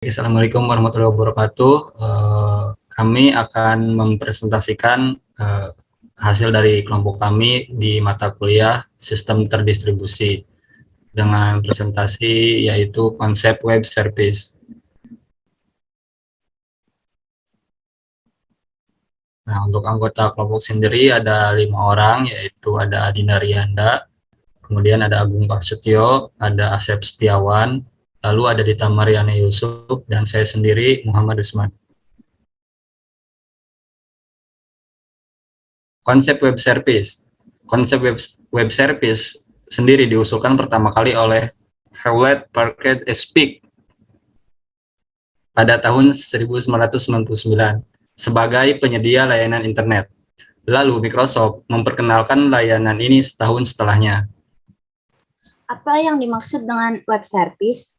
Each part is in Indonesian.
Assalamualaikum warahmatullahi wabarakatuh. Kami akan mempresentasikan hasil dari kelompok kami di mata kuliah Sistem Terdistribusi dengan presentasi yaitu konsep web service. Nah, untuk anggota kelompok sendiri ada 5 orang, yaitu ada Adinda Rianda, kemudian ada Agung Prasetyo, ada Asep Setiawan, lalu ada Dita Mariana Yusuf, dan saya sendiri Muhammad Usman. Konsep web service. Konsep web service sendiri diusulkan pertama kali oleh Hewlett Packard Speak pada tahun 1999 sebagai penyedia layanan internet. Lalu Microsoft memperkenalkan layanan ini setahun setelahnya. Apa yang dimaksud dengan web service?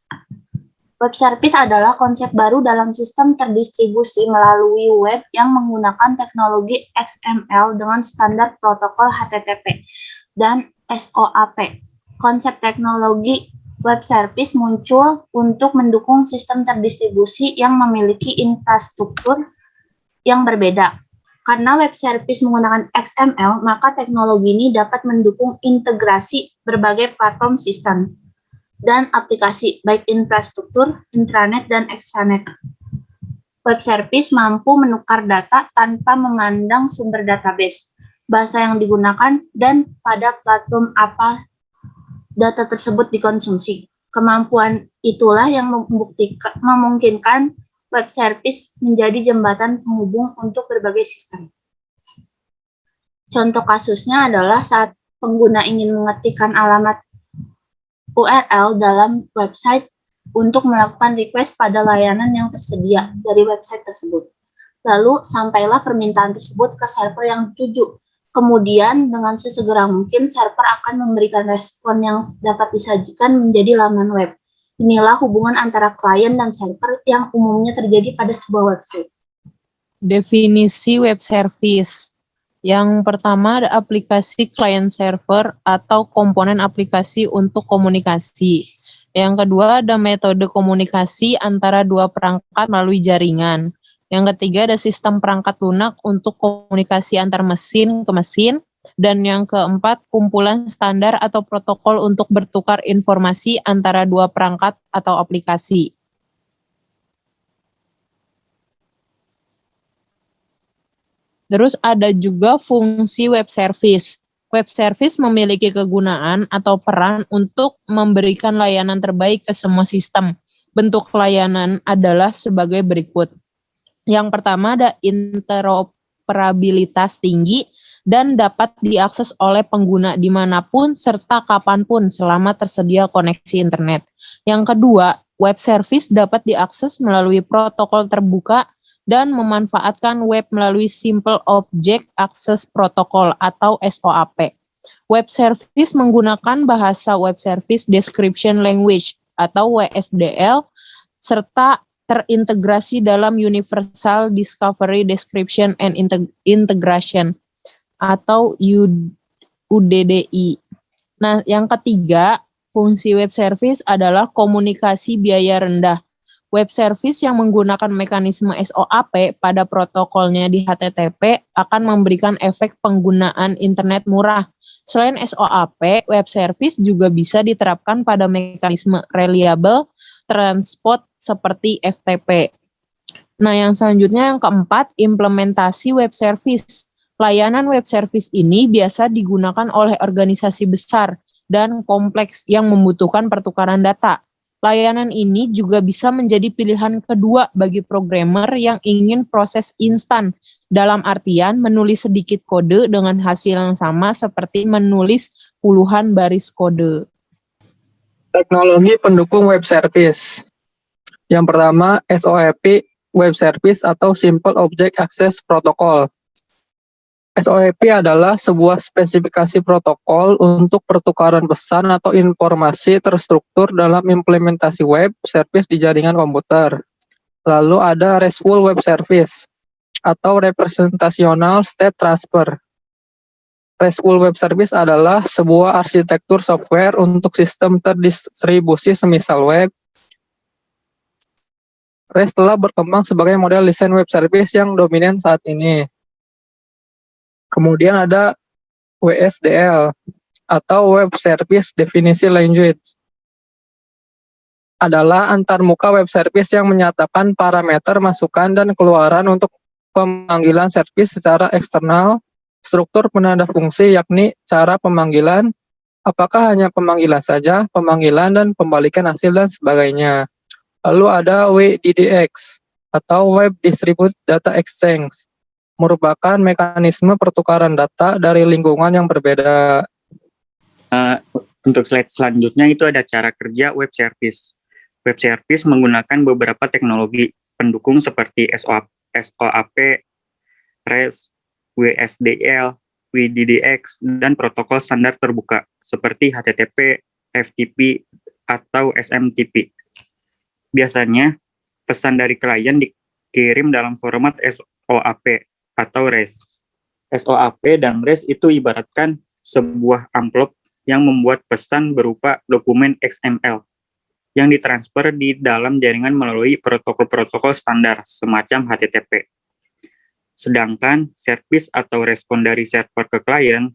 Web service adalah konsep baru dalam sistem terdistribusi melalui web yang menggunakan teknologi XML dengan standar protokol HTTP dan SOAP. Konsep teknologi web service muncul untuk mendukung sistem terdistribusi yang memiliki infrastruktur yang berbeda. Karena web service menggunakan XML, maka teknologi ini dapat mendukung integrasi berbagai platform sistem dan aplikasi, baik infrastruktur, intranet, dan extranet. Web service mampu menukar data tanpa memandang sumber database, bahasa yang digunakan, dan pada platform apa data tersebut dikonsumsi. Kemampuan itulah yang memungkinkan web service menjadi jembatan penghubung untuk berbagai sistem. Contoh kasusnya adalah saat pengguna ingin mengetikkan alamat URL dalam website untuk melakukan request pada layanan yang tersedia dari website tersebut. Lalu sampailah permintaan tersebut ke server yang dituju. Kemudian dengan sesegera mungkin server akan memberikan respon yang dapat disajikan menjadi laman web. Inilah hubungan antara klien dan server yang umumnya terjadi pada sebuah website. Definisi web service. Yang pertama ada aplikasi client server atau komponen aplikasi untuk komunikasi. Yang kedua ada metode komunikasi antara dua perangkat melalui jaringan. Yang ketiga ada sistem perangkat lunak untuk komunikasi antar mesin ke mesin. Dan yang keempat kumpulan standar atau protokol untuk bertukar informasi antara dua perangkat atau aplikasi. Terus ada juga fungsi web service. Web service memiliki kegunaan atau peran untuk memberikan layanan terbaik ke semua sistem. Bentuk layanan adalah sebagai berikut. Yang pertama ada interoperabilitas tinggi dan dapat diakses oleh pengguna dimanapun serta kapanpun selama tersedia koneksi internet. Yang kedua, web service dapat diakses melalui protokol terbuka dan memanfaatkan web melalui Simple Object Access Protocol atau SOAP. Web service menggunakan bahasa Web Service Description Language atau WSDL serta terintegrasi dalam Universal Discovery Description and Integration atau UDDI. Nah, yang ketiga, fungsi web service adalah komunikasi biaya rendah. Web service yang menggunakan mekanisme SOAP pada protokolnya di HTTP akan memberikan efek penggunaan internet murah. Selain SOAP, web service juga bisa diterapkan pada mekanisme reliable transport seperti FTP. Nah, yang selanjutnya yang keempat, implementasi web service. Layanan web service ini biasa digunakan oleh organisasi besar dan kompleks yang membutuhkan pertukaran data. Layanan ini juga bisa menjadi pilihan kedua bagi programmer yang ingin proses instan, dalam artian menulis sedikit kode dengan hasil yang sama seperti menulis puluhan baris kode. Teknologi pendukung web service. Yang pertama, SOAP Web Service atau Simple Object Access Protocol. SOAP adalah sebuah spesifikasi protokol untuk pertukaran pesan atau informasi terstruktur dalam implementasi web service di jaringan komputer. Lalu ada RESTful Web Service atau Representational State Transfer. RESTful Web Service adalah sebuah arsitektur software untuk sistem terdistribusi semisal web REST telah berkembang sebagai model desain web service yang dominan saat ini. Kemudian ada WSDL atau Web Service Definition Language. Adalah antarmuka web service yang menyatakan parameter masukan dan keluaran untuk pemanggilan service secara eksternal, struktur penanda fungsi yakni cara pemanggilan, apakah hanya pemanggilan saja, pemanggilan dan pembalikan hasil dan sebagainya. Lalu ada WDDX atau Web Distributed Data Exchange, merupakan mekanisme pertukaran data dari lingkungan yang berbeda. Untuk slide selanjutnya itu ada cara kerja web service. Web service menggunakan beberapa teknologi pendukung seperti SOAP, REST, WSDL, WDDX, dan protokol standar terbuka seperti HTTP, FTP, atau SMTP. Biasanya, pesan dari klien dikirim dalam format SOAP atau REST. SOAP dan REST itu ibaratkan sebuah amplop yang membuat pesan berupa dokumen XML yang ditransfer di dalam jaringan melalui protokol-protokol standar semacam HTTP. Sedangkan service atau respon dari server ke klien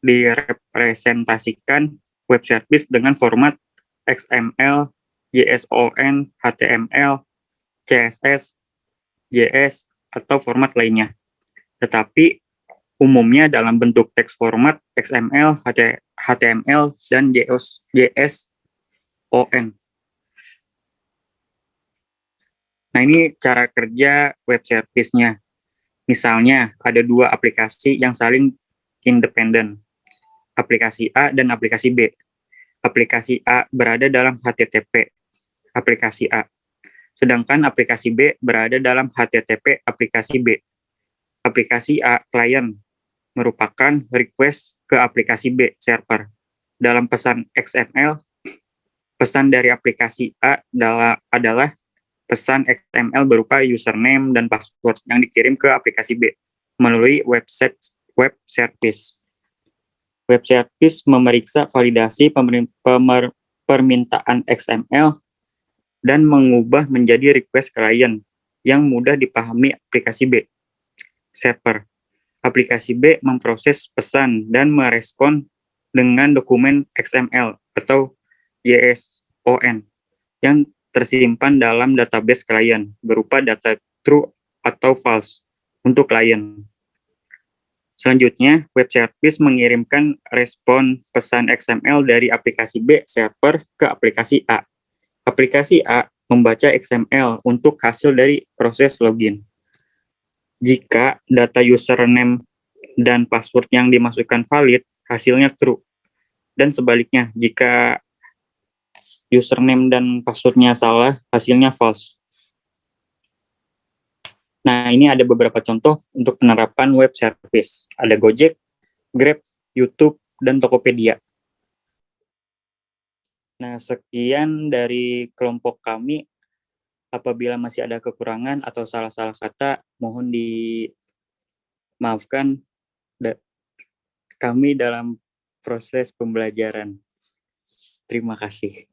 direpresentasikan web service dengan format XML, JSON, HTML, CSS, JS, atau format lainnya. Tetapi umumnya dalam bentuk teks format XML, HTML, dan JSON. Nah, ini cara kerja web service-nya. Misalnya, ada dua aplikasi yang saling independen, aplikasi A dan aplikasi B. Aplikasi A berada dalam HTTP, aplikasi A. Sedangkan aplikasi B berada dalam HTTP, aplikasi B. Aplikasi A, klien, merupakan request ke aplikasi B, server. Dalam pesan XML, pesan dari aplikasi A adalah pesan XML berupa username dan password yang dikirim ke aplikasi B melalui web service. Web service memeriksa validasi permintaan XML dan mengubah menjadi request klien yang mudah dipahami aplikasi B, server. Aplikasi B memproses pesan dan merespon dengan dokumen XML atau JSON yang tersimpan dalam database klien berupa data true atau false untuk klien. Selanjutnya, web service mengirimkan respon pesan XML dari aplikasi B server ke aplikasi A. Aplikasi A membaca XML untuk hasil dari proses login. Jika data username dan password yang dimasukkan valid, hasilnya true. Dan sebaliknya, jika username dan passwordnya salah, hasilnya false. Nah, ini ada beberapa contoh untuk penerapan web service. Ada Gojek, Grab, YouTube, dan Tokopedia. Nah, sekian dari kelompok kami. Apabila masih ada kekurangan atau salah-salah kata, mohon dimaafkan kami dalam proses pembelajaran. Terima kasih.